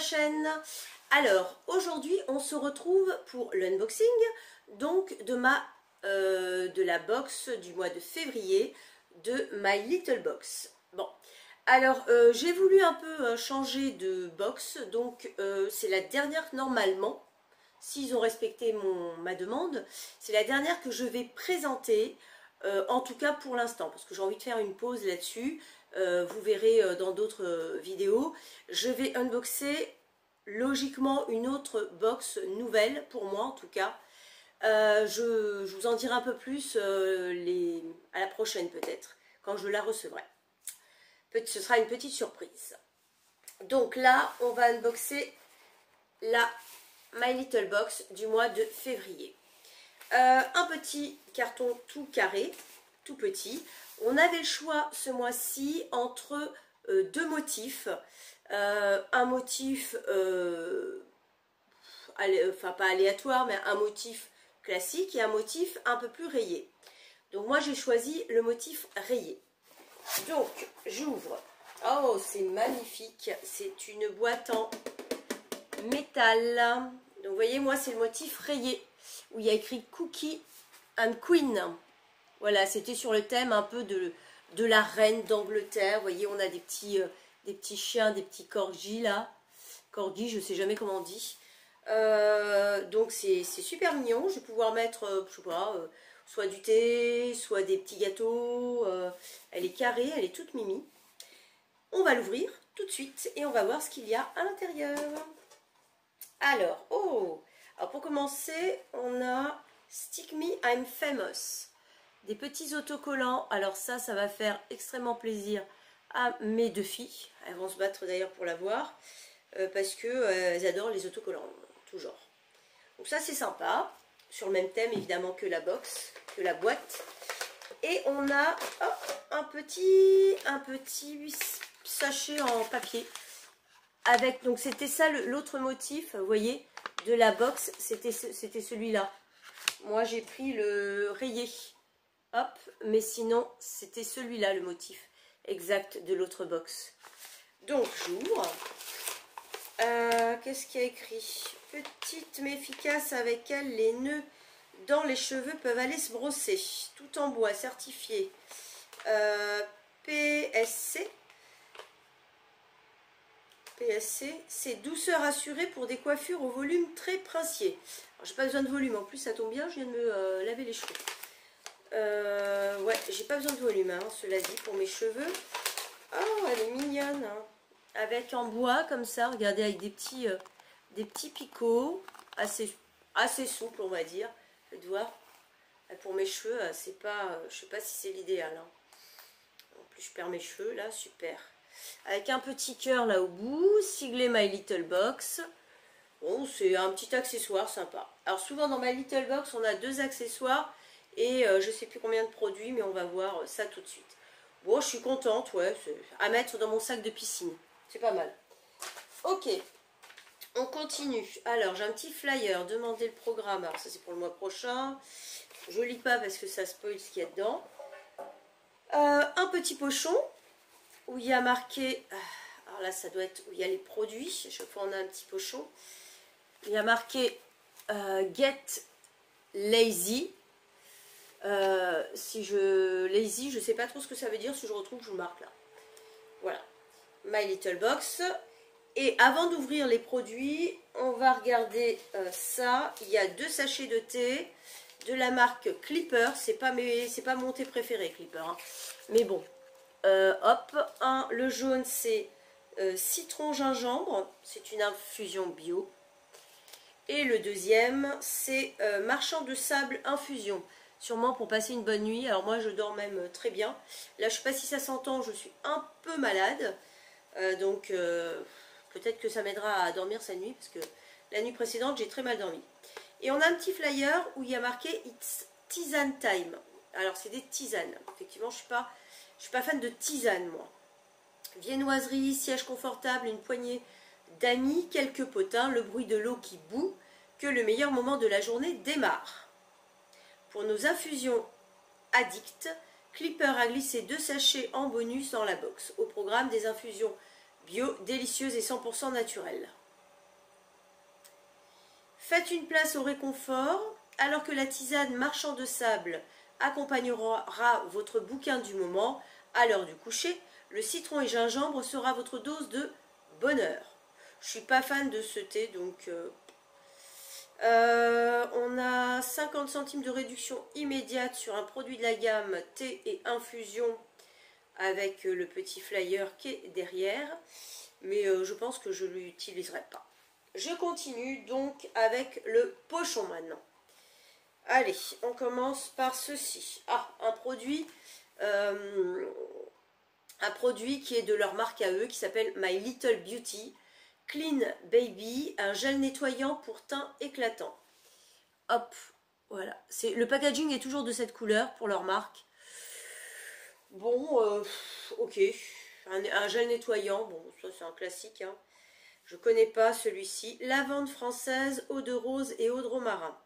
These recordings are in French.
chaîne. Alors aujourd'hui on se retrouve pour l'unboxing donc de la box du mois de février de My Little Box. Bon, alors j'ai voulu un peu changer de box, donc c'est la dernière normalement, s'ils ont respecté ma demande, c'est la dernière que je vais présenter, en tout cas pour l'instant, parce que j'ai envie de faire une pause là-dessus. Vous verrez dans d'autres vidéos. Je vais unboxer logiquement une autre box nouvelle, pour moi en tout cas. Je vous en dirai un peu plus à la prochaine peut-être, quand je la recevrai. Ce sera une petite surprise. Donc là, on va unboxer la My Little Box du mois de février. Un petit carton tout carré, tout petit. On avait le choix ce mois-ci entre deux motifs. Un motif, enfin pas aléatoire, mais un motif classique et un motif un peu plus rayé. Donc moi j'ai choisi le motif rayé. Donc j'ouvre. Oh, c'est magnifique. C'est une boîte en métal. Donc vous voyez, moi c'est le motif rayé où il y a écrit Cookie and Queen. Voilà, c'était sur le thème un peu de la reine d'Angleterre. Vous voyez, on a des petits chiens, des petits corgis là. Corgis, je ne sais jamais comment on dit. Donc c'est super mignon. Je vais pouvoir mettre, je sais pas, soit du thé, soit des petits gâteaux. Elle est carrée, elle est toute mimi. On va l'ouvrir tout de suite et on va voir ce qu'il y a à l'intérieur. Alors, alors pour commencer, on a Stick Me, I'm Famous. Des petits autocollants. Alors ça va faire extrêmement plaisir à mes deux filles. Elles vont se battre d'ailleurs pour l'avoir. Parce qu'elles adorent les autocollants, tout genre. Donc ça c'est sympa. Sur le même thème évidemment que la box, que la boîte. Et on a un petit sachet en papier. Avec, donc c'était ça l'autre motif, vous voyez, de la box, c'était celui-là. Moi j'ai pris le rayé. Hop, mais sinon c'était celui-là le motif exact de l'autre box. Donc j'ouvre. Qu'est-ce qu'il y a écrit? Petite mais efficace, avec elle les nœuds dans les cheveux peuvent aller se brosser. Tout en bois, certifié. PSC. PSC, c'est douceur assurée pour des coiffures au volume très princier. J'ai pas besoin de volume, en plus ça tombe bien, je viens de me laver les cheveux. Ouais, j'ai pas besoin de volume, hein, cela dit, pour mes cheveux. Oh, elle est mignonne, hein. Avec en bois comme ça, regardez, avec des petits picots, assez souples on va dire. Faites voir. Pour mes cheveux, c'est pas, je sais pas si c'est l'idéal. Hein. En plus je perds mes cheveux là, super. Avec un petit cœur là au bout, siglé My Little Box. Bon, c'est un petit accessoire sympa. Alors souvent dans My Little Box, on a deux accessoires et je sais plus combien de produits, mais on va voir ça tout de suite. Bon, je suis contente, ouais, à mettre dans mon sac de piscine. C'est pas mal. Ok, on continue. Alors, j'ai un petit flyer, demandez le programme. Alors, ça, c'est pour le mois prochain. Je lis pas parce que ça spoil ce qu'il y a dedans. Un petit pochon où il y a marqué... Alors là, ça doit être où il y a les produits. À chaque fois, on a un petit pochon. Il y a marqué Get Lazy. Lazy, je sais pas trop ce que ça veut dire. Si je retrouve, je vous marque là. Voilà. My Little Box. Et avant d'ouvrir les produits, on va regarder ça. Il y a deux sachets de thé de la marque Clipper. C'est pas mon thé préféré, Clipper. Hein. Mais bon. Hop. Le jaune, c'est citron gingembre. C'est une infusion bio. Et le deuxième, c'est marchand de sable infusion. Sûrement pour passer une bonne nuit. Alors moi, je dors même très bien. Là, je sais pas si ça s'entend, je suis un peu malade. Donc peut-être que ça m'aidera à dormir cette nuit, parce que la nuit précédente j'ai très mal dormi. Et on a un petit flyer où il y a marqué It's Tisane Time. Alors c'est des tisanes. Effectivement, je suis pas fan de tisane moi. Viennoiserie, siège confortable, une poignée d'amis, quelques potins, le bruit de l'eau qui bout, que le meilleur moment de la journée démarre. Pour nos infusions addictes, Clipper a glissé 2 sachets en bonus dans la box. Au programme des infusions bio, délicieuses et 100% naturelles. Faites une place au réconfort, alors que la tisane marchand de sable accompagnera votre bouquin du moment. À l'heure du coucher, le citron et gingembre sera votre dose de bonheur. Je suis pas fan de ce thé, donc... on a 50 centimes de réduction immédiate sur un produit de la gamme thé et infusion avec le petit flyer qui est derrière. Mais je pense que je ne l'utiliserai pas. Je continue donc avec le pochon maintenant. Allez, on commence par ceci. Ah, un produit qui est de leur marque à eux, qui s'appelle My Little Beauty Clean Baby, un gel nettoyant pour teint éclatant. Hop, voilà. Le packaging est toujours de cette couleur pour leur marque. Bon, ok. Un gel nettoyant, bon, ça c'est un classique. Hein. Je connais pas celui-ci. Lavande française, eau de rose et eau de romarin.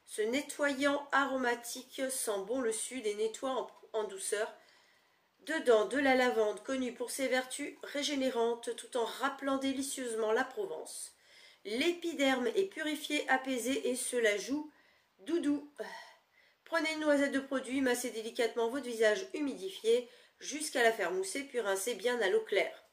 Ce nettoyant aromatique sent bon le sud et nettoie en douceur. Dedans, de la lavande connue pour ses vertus régénérantes tout en rappelant délicieusement la Provence. L'épiderme est purifié, apaisé et cela joue doudou. Prenez une noisette de produit, massez délicatement votre visage humidifié jusqu'à la faire mousser puis rincez bien à l'eau claire.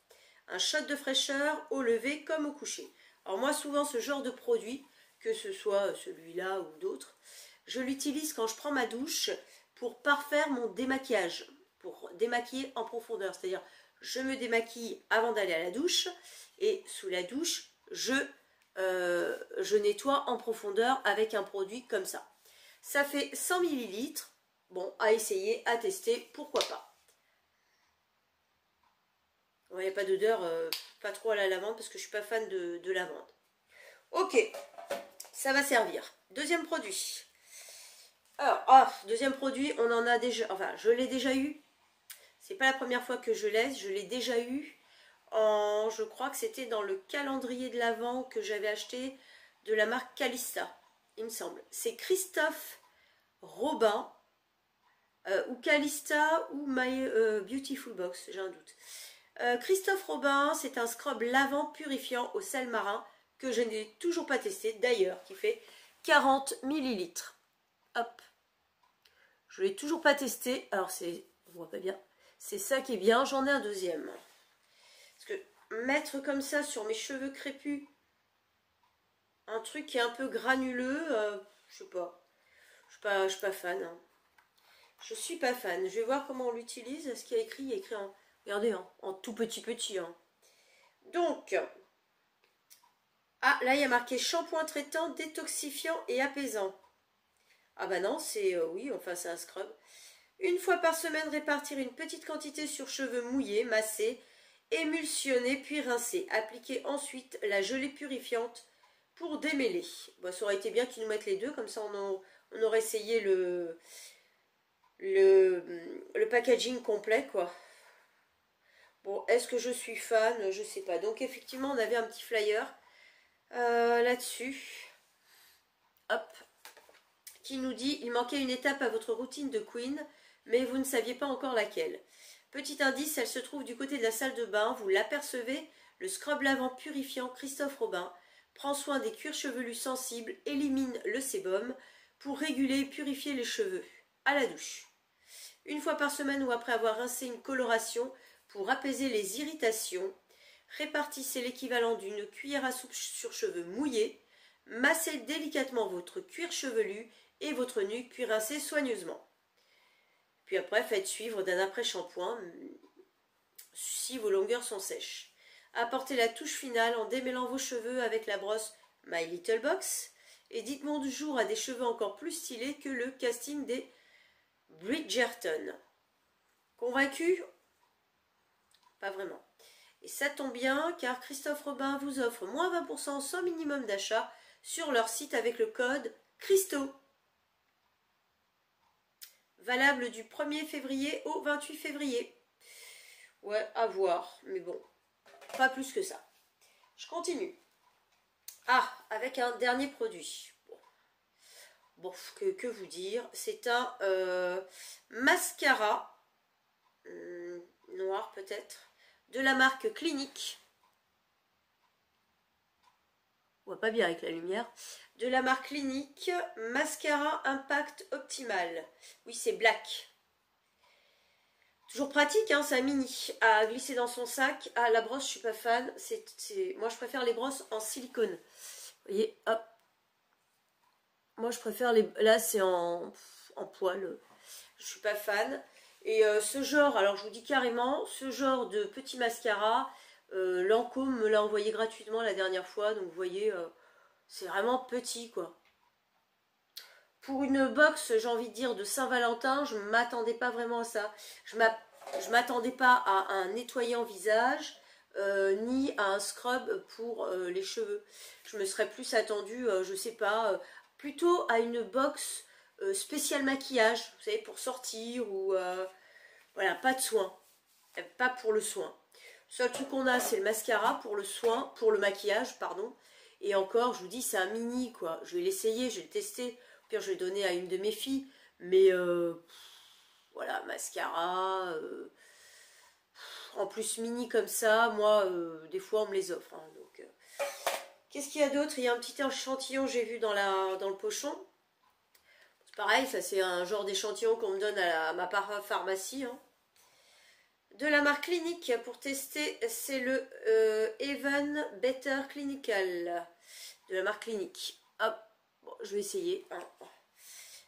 Un shot de fraîcheur au lever comme au coucher. Alors moi souvent ce genre de produit, que ce soit celui-là ou d'autres, je l'utilise quand je prends ma douche pour parfaire mon démaquillage, pour démaquiller en profondeur. C'est-à-dire je me démaquille avant d'aller à la douche et sous la douche je nettoie en profondeur avec un produit comme ça. Ça fait 100 ml. Bon, à essayer, à tester, pourquoi pas. Il n'y a pas d'odeur, pas trop à la lavande parce que je ne suis pas fan de lavande. Ok, ça va servir. Deuxième produit. Alors, deuxième produit, on en a déjà, enfin, je l'ai déjà eu. C'est pas la première fois que je l'ai déjà eu. Je crois que c'était dans le calendrier de l'Avent que j'avais acheté de la marque Calista, il me semble. C'est Christophe Robin, ou Calista, ou My Beautiful Box, j'ai un doute. Christophe Robin, c'est un scrub lavant purifiant au sel marin que je n'ai toujours pas testé, d'ailleurs, qui fait 40 ml. Hop. Je ne l'ai toujours pas testé. Alors, on voit pas bien. C'est ça qui est bien. J'en ai un deuxième. Parce que mettre comme ça sur mes cheveux crépus, un truc qui est un peu granuleux, je sais pas. Je suis pas fan. Hein. Je suis pas fan. Je vais voir comment on l'utilise. Ce qu'il y a écrit, il y a écrit en... Regardez, hein, en tout petit. Hein. Donc, là, il y a marqué shampoing traitant, détoxifiant et apaisant. Ah bah non, c'est... oui, enfin, c'est un scrub. Une fois par semaine, répartir une petite quantité sur cheveux mouillés, massés, émulsionner puis rincer. Appliquer ensuite la gelée purifiante pour démêler. Bon, ça aurait été bien qu'ils nous mettent les deux, comme ça on aurait essayé le packaging complet, quoi. Bon, est-ce que je suis fan? Je sais pas. Donc effectivement, on avait un petit flyer là-dessus. Hop. Qui nous dit, il manquait une étape à votre routine de Queen, mais vous ne saviez pas encore laquelle. Petit indice, elle se trouve du côté de la salle de bain, vous l'apercevez, le scrub lavant purifiant Christophe Robin prend soin des cuirs chevelus sensibles, élimine le sébum pour réguler et purifier les cheveux à la douche. Une fois par semaine ou après avoir rincé une coloration pour apaiser les irritations, répartissez l'équivalent d'une cuillère à soupe sur cheveux mouillés, massez délicatement votre cuir chevelu et votre nuque, puis rincez soigneusement. Puis après, faites suivre d'un après-shampoing si vos longueurs sont sèches. Apportez la touche finale en démêlant vos cheveux avec la brosse My Little Box et dites bonjour à des cheveux encore plus stylés que le casting des Bridgerton. Convaincu? Pas vraiment. Et ça tombe bien car Christophe Robin vous offre moins 20% sans minimum d'achat sur leur site avec le code Christo. Valable du 1er février au 28 février. Ouais, à voir, mais bon, pas plus que ça. Je continue. Avec un dernier produit. Bon, que vous dire. C'est un mascara noir peut-être, de la marque Clinique. voit pas bien avec la lumière. De la marque Clinique, Mascara Impact Optimal. Oui, c'est black. Toujours pratique, hein, c'est un mini à glisser dans son sac. Ah, la brosse, je suis pas fan. Moi, je préfère les brosses en silicone. Vous voyez, hop. Moi, je préfère les... Là, c'est en poil. Je suis pas fan. Et ce genre, alors je vous dis carrément, ce genre de petit mascara, Lancôme me l'a envoyé gratuitement la dernière fois. Donc, vous voyez, c'est vraiment petit, quoi. Pour une box, j'ai envie de dire, de Saint-Valentin, je ne m'attendais pas vraiment à ça. Je m'attendais pas à un nettoyant visage, ni à un scrub pour les cheveux. Je me serais plus attendue, je sais pas, plutôt à une box spéciale maquillage, vous savez, pour sortir, ou voilà, pas de soin. Pas pour le soin. Le seul truc qu'on a, c'est le mascara pour le soin, pour le maquillage, pardon. Et encore, je vous dis, c'est un mini, quoi. Je vais l'essayer, je vais le tester. Je vais donner à une de mes filles, mais voilà, mascara, en plus mini comme ça, moi, des fois on me les offre. Hein, donc, qu'est-ce qu'il y a d'autre? Il y a un petit échantillon, j'ai vu dans le pochon. C'est pareil, ça c'est un genre d'échantillon qu'on me donne à ma pharmacie. Hein. De la marque Clinique, pour tester, c'est le Even Better Clinical, de la marque Clinique. Hop, bon, je vais essayer. Hein.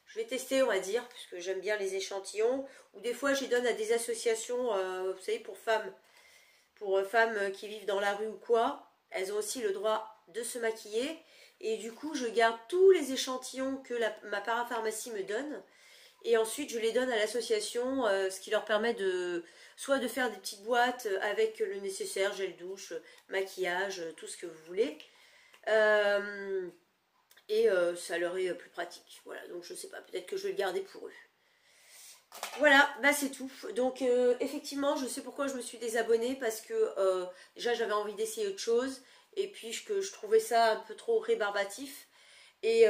Je vais tester, on va dire, puisque j'aime bien les échantillons. Ou des fois, je les donne à des associations, vous savez, pour femmes qui vivent dans la rue ou quoi. Elles ont aussi le droit de se maquiller. Et du coup, je garde tous les échantillons que ma parapharmacie me donne. Et ensuite, je les donne à l'association, ce qui leur permet soit de faire des petites boîtes avec le nécessaire, gel douche, maquillage, tout ce que vous voulez. Et ça leur est plus pratique. Voilà, donc je sais pas, peut-être que je vais le garder pour eux. Voilà, bah c'est tout. Donc effectivement, je sais pourquoi je me suis désabonnée, parce que déjà j'avais envie d'essayer autre chose, et puis que je trouvais ça un peu trop rébarbatif. Et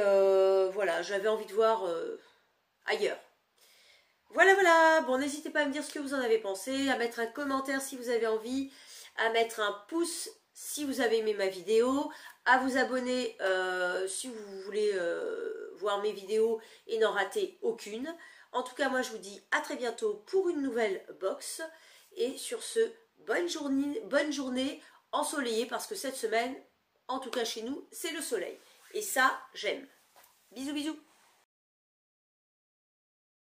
voilà, j'avais envie de voir ailleurs. Voilà, bon, n'hésitez pas à me dire ce que vous en avez pensé, à mettre un commentaire si vous avez envie, à mettre un pouce si vous avez aimé ma vidéo, à vous abonner si vous voulez voir mes vidéos et n'en rater aucune. En tout cas, moi je vous dis à très bientôt pour une nouvelle box. Et sur ce, bonne journée ensoleillée, parce que cette semaine, en tout cas chez nous, c'est le soleil. Et ça, j'aime. Bisous, bisous.